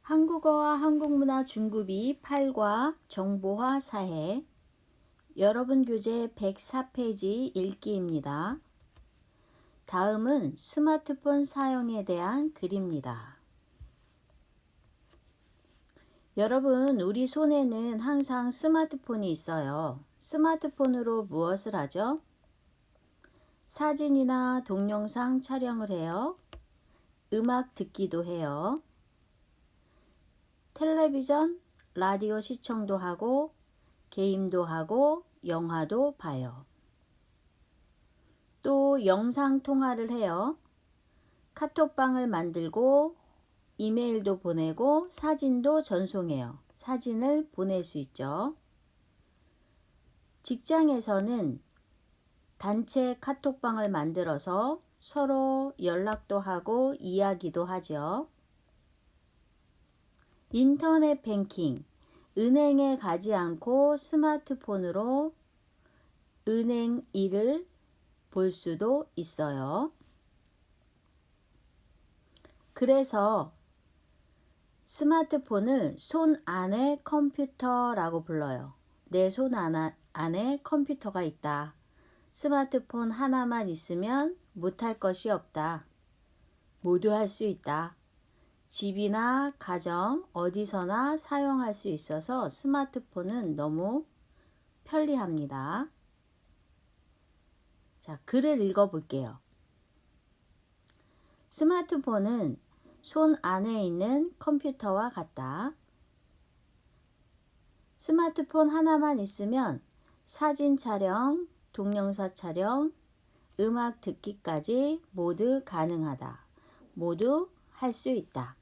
한국어와 한국문화 중급이 8과 정보화 사회 여러분 교재 104페이지 읽기입니다. 다음은 스마트폰 사용에 대한 글입니다. 여러분, 우리 손에는 항상 스마트폰이 있어요. 스마트폰으로 무엇을 하죠? 사진이나 동영상 촬영을 해요. 음악 듣기도 해요. 텔레비전, 라디오 시청도 하고 게임도 하고 영화도 봐요. 또 영상 통화를 해요. 카톡방을 만들고 이메일도 보내고 사진도 전송해요. 사진을 보낼 수 있죠. 직장에서는 단체 카톡방을 만들어서 서로 연락도 하고 이야기도 하죠. 인터넷 뱅킹, 은행에 가지 않고 스마트폰으로 은행 일을 볼 수도 있어요. 그래서 스마트폰을 손 안에 컴퓨터라고 불러요. 내 손 안에 컴퓨터가 있다. 스마트폰 하나만 있으면 못할 것이 없다. 모두 할 수 있다. 집이나 가정 어디서나 사용할 수 있어서 스마트폰은 너무 편리합니다. 자, 글을 읽어볼게요. 스마트폰은 손 안에 있는 컴퓨터와 같다. 스마트폰 하나만 있으면 사진 촬영, 동영상 촬영, 음악 듣기까지 모두 가능하다. 모두 할 수 있다.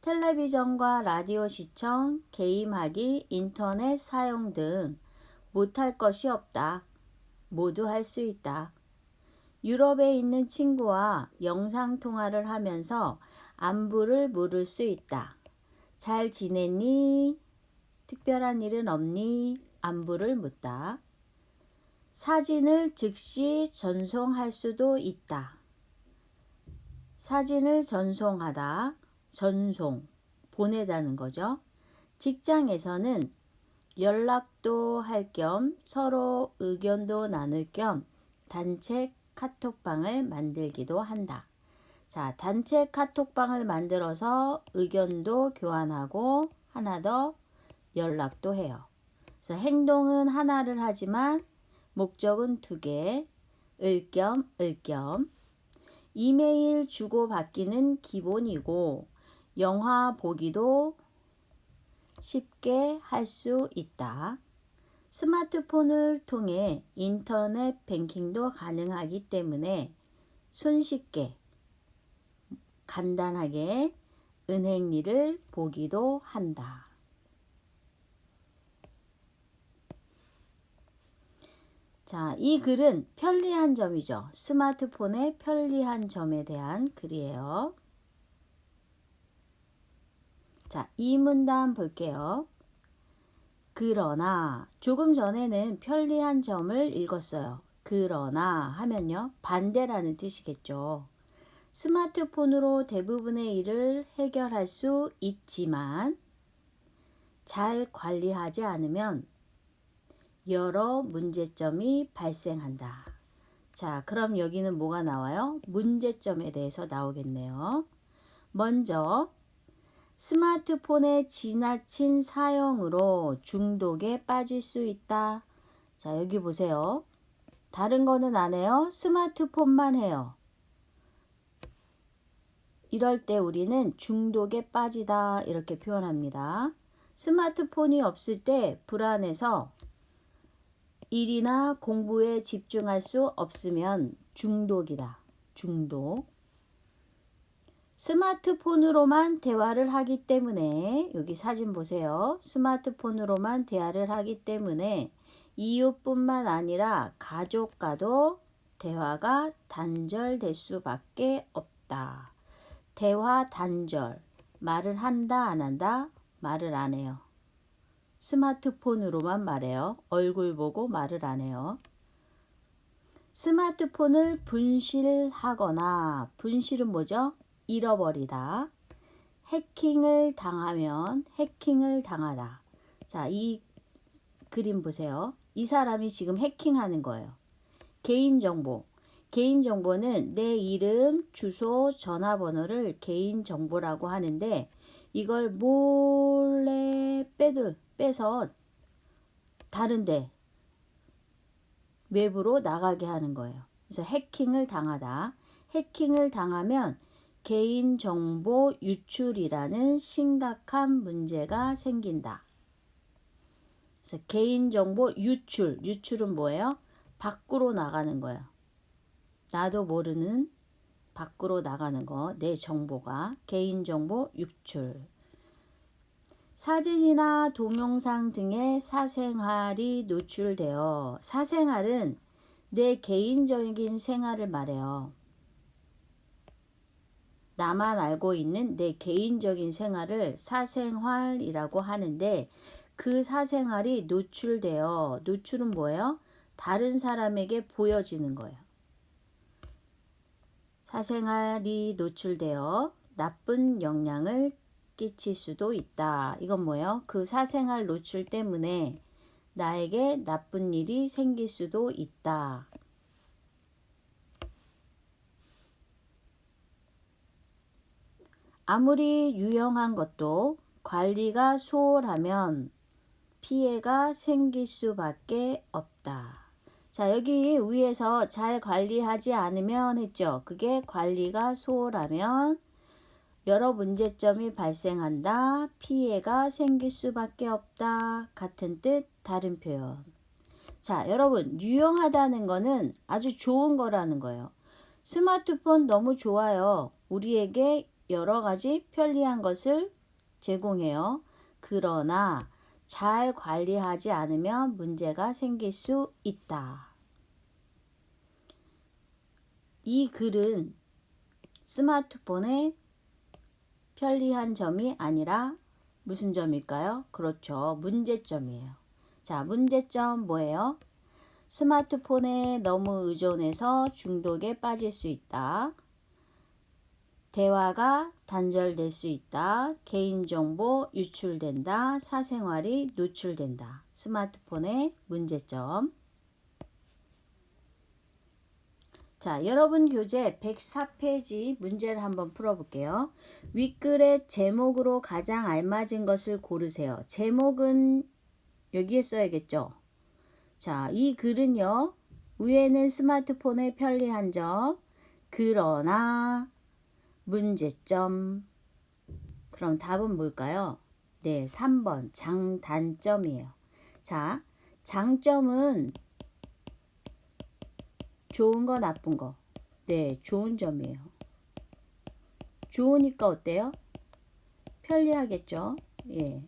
텔레비전과 라디오 시청, 게임하기, 인터넷 사용 등 못할 것이 없다. 모두 할 수 있다. 유럽에 있는 친구와 영상 통화를 하면서 안부를 물을 수 있다. 잘 지냈니? 특별한 일은 없니? 안부를 묻다. 사진을 즉시 전송할 수도 있다. 사진을 전송하다. 전송, 보내다는 거죠. 직장에서는 연락도 할 겸 서로 의견도 나눌 겸 단체 카톡방을 만들기도 한다. 자, 단체 카톡방을 만들어서 의견도 교환하고 하나 더 연락도 해요. 그래서 행동은 하나를 하지만 목적은 두 개, 을 겸. 이메일 주고받기는 기본이고 영화 보기도 쉽게 할 수 있다. 스마트폰을 통해 인터넷 뱅킹도 가능하기 때문에 손쉽게 간단하게 은행 일을 보기도 한다. 자, 이 글은 편리한 점이죠. 스마트폰의 편리한 점에 대한 글이에요. 자, 이 문단 볼게요. 그러나 조금 전에는 편리한 점을 읽었어요. 그러나 하면요, 반대라는 뜻이겠죠. 스마트폰으로 대부분의 일을 해결할 수 있지만 잘 관리하지 않으면 여러 문제점이 발생한다. 자, 그럼 여기는 뭐가 나와요? 문제점에 대해서 나오겠네요. 먼저 스마트폰의 지나친 사용으로 중독에 빠질 수 있다. 자, 여기 보세요. 다른 거는 안 해요. 스마트폰만 해요. 이럴 때 우리는 중독에 빠지다 이렇게 표현합니다. 스마트폰이 없을 때 불안해서 일이나 공부에 집중할 수 없으면 중독이다. 중독. 스마트폰으로만 대화를 하기 때문에 여기 사진 보세요. 스마트폰으로만 대화를 하기 때문에 이웃뿐만 아니라 가족과도 대화가 단절될 수밖에 없다. 대화 단절. 말을 한다 안 한다? 말을 안 해요. 스마트폰으로만 말해요. 얼굴 보고 말을 안 해요. 스마트폰을 분실하거나, 분실은 뭐죠? 잃어버리다. 해킹을 당하면 해킹을 당하다. 자, 이 그림 보세요. 이 사람이 지금 해킹하는 거예요. 개인정보. 개인정보는 내 이름, 주소, 전화번호를 개인정보라고 하는데 이걸 몰래 빼서 다른데 외부로 나가게 하는 거예요. 그래서 해킹을 당하다. 해킹을 당하면 개인정보 유출이라는 심각한 문제가 생긴다. 그래서 개인정보 유출은 뭐예요? 밖으로 나가는 거예요. 나도 모르는 밖으로 나가는 거, 내 정보가 개인정보 유출. 사진이나 동영상 등의 사생활이 노출되어 사생활은 내 개인적인 생활을 말해요. 나만 알고 있는 내 개인적인 생활을 사생활이라고 하는데 그 사생활이 노출은 뭐예요? 다른 사람에게 보여지는 거예요. 사생활이 노출되어 나쁜 영향을 끼칠 수도 있다. 이건 뭐예요? 그 사생활 노출 때문에 나에게 나쁜 일이 생길 수도 있다. 아무리 유용한 것도 관리가 소홀하면 피해가 생길 수밖에 없다. 자, 여기 위에서 잘 관리하지 않으면 했죠. 그게 관리가 소홀하면 여러 문제점이 발생한다. 피해가 생길 수밖에 없다. 같은 뜻, 다른 표현. 자, 여러분, 유용하다는 거는 아주 좋은 거라는 거예요. 스마트폰 너무 좋아요. 우리에게 여러 가지 편리한 것을 제공해요. 그러나 잘 관리하지 않으면 문제가 생길 수 있다. 이 글은 스마트폰의 편리한 점이 아니라 무슨 점일까요? 그렇죠. 문제점이에요. 자, 문제점 뭐예요? 스마트폰에 너무 의존해서 중독에 빠질 수 있다. 대화가 단절될 수 있다. 개인정보 유출된다. 사생활이 노출된다. 스마트폰의 문제점. 자, 여러분 교재 104페이지 문제를 한번 풀어볼게요. 윗글의 제목으로 가장 알맞은 것을 고르세요. 제목은 여기에 써야겠죠. 자, 이 글은요. 위에는 스마트폰의 편리한 점, 그러나 문제점. 그럼 답은 뭘까요? 네, 3번 장단점이에요. 자, 장점은 좋은 거 나쁜 거. 네, 좋은 점이에요. 좋으니까 어때요? 편리하겠죠? 예.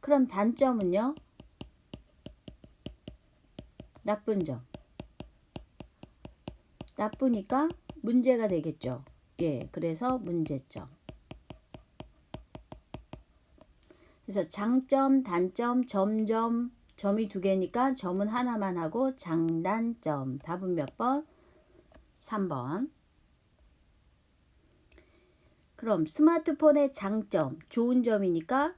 그럼 단점은요? 나쁜 점. 나쁘니까 문제가 되겠죠. 예, 그래서 문제점. 그래서 장점, 단점, 점점, 점이 두 개니까 점은 하나만 하고 장단점. 답은 몇 번? 3번. 그럼 스마트폰의 장점, 좋은 점이니까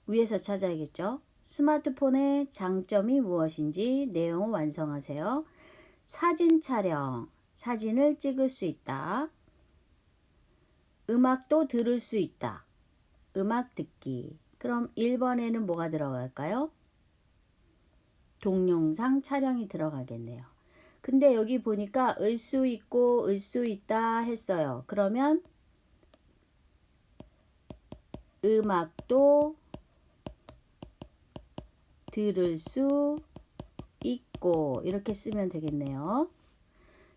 위에서 찾아야겠죠. 스마트폰의 장점이 무엇인지 내용을 완성하세요. 사진 촬영, 사진을 찍을 수 있다. 음악도 들을 수 있다. 음악 듣기. 그럼 1번에는 뭐가 들어갈까요? 동영상 촬영이 들어가겠네요. 근데 여기 보니까 을 수 있고 을 수 있다 했어요. 그러면 음악도 들을 수 있고 이렇게 쓰면 되겠네요.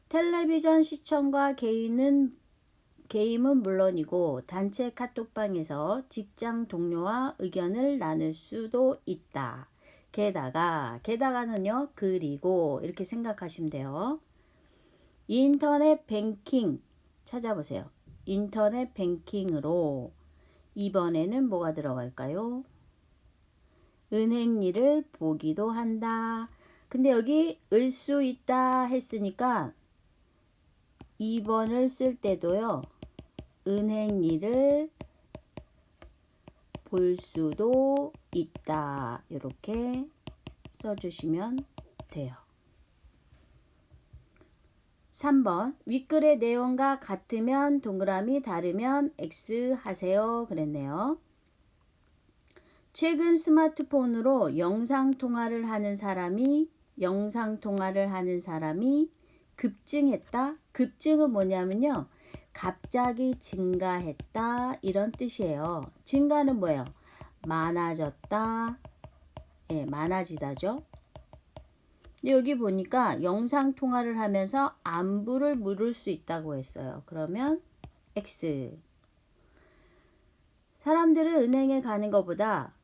텔레비전 시청과 게임은 물론이고 단체 카톡방에서 직장 동료와 의견을 나눌 수도 있다. 게다가는요, 그리고 이렇게 생각하시면 돼요. 인터넷 뱅킹 찾아보세요. 인터넷 뱅킹으로 이번에는 뭐가 들어갈까요? 은행 일을 보기도 한다. 근데 여기 을 수 있다 했으니까 2번을 쓸 때도요. 은행일을 볼 수도 있다. 이렇게 써주시면 돼요. 3번 윗글의 내용과 같으면 동그라미, 다르면 X 하세요. 그랬네요. 최근 스마트폰으로 영상통화를 하는 사람이 급증했다. 급증은 뭐냐면요. 갑자기 증가했다. 이런 뜻이에요. 증가는 뭐예요? 많아졌다. 예, 많아지다죠. 여기 보니까 영상통화를 하면서 안부를 물을 수 있다고 했어요. 그러면 X. 사람들은 은행에 가는 것보다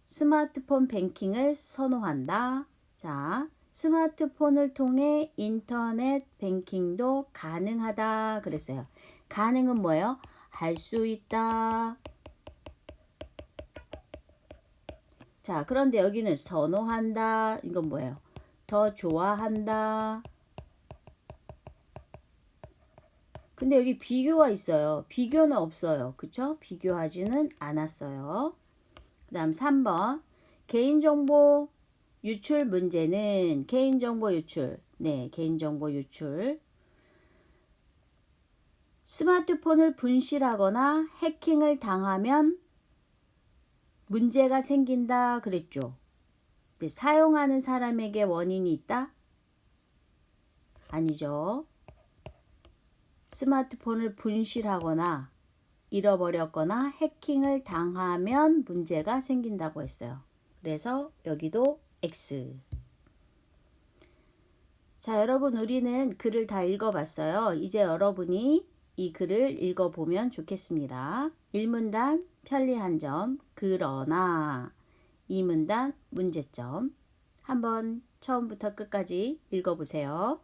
스마트폰 뱅킹을 선호한다. 자, 스마트폰을 통해 인터넷 뱅킹도 가능하다 그랬어요. 가능은 뭐예요? 할 수 있다. 자, 그런데 여기는 선호한다. 이건 뭐예요? 더 좋아한다. 근데 여기 비교가 있어요. 비교는 없어요. 그쵸? 비교하지는 않았어요. 그 다음 3번 개인정보 유출 문제는 개인정보 유출. 네, 개인정보 유출. 스마트폰을 분실하거나 해킹을 당하면 문제가 생긴다 그랬죠. 네, 사용하는 사람에게 원인이 있다? 아니죠. 스마트폰을 분실하거나 잃어버렸거나 해킹을 당하면 문제가 생긴다고 했어요. 그래서 여기도 X. 자, 여러분 우리는 글을 다 읽어봤어요. 이제 여러분이 이 글을 읽어보면 좋겠습니다. 1문단 편리한 점, 그러나 2문단 문제점. 한번 처음부터 끝까지 읽어보세요.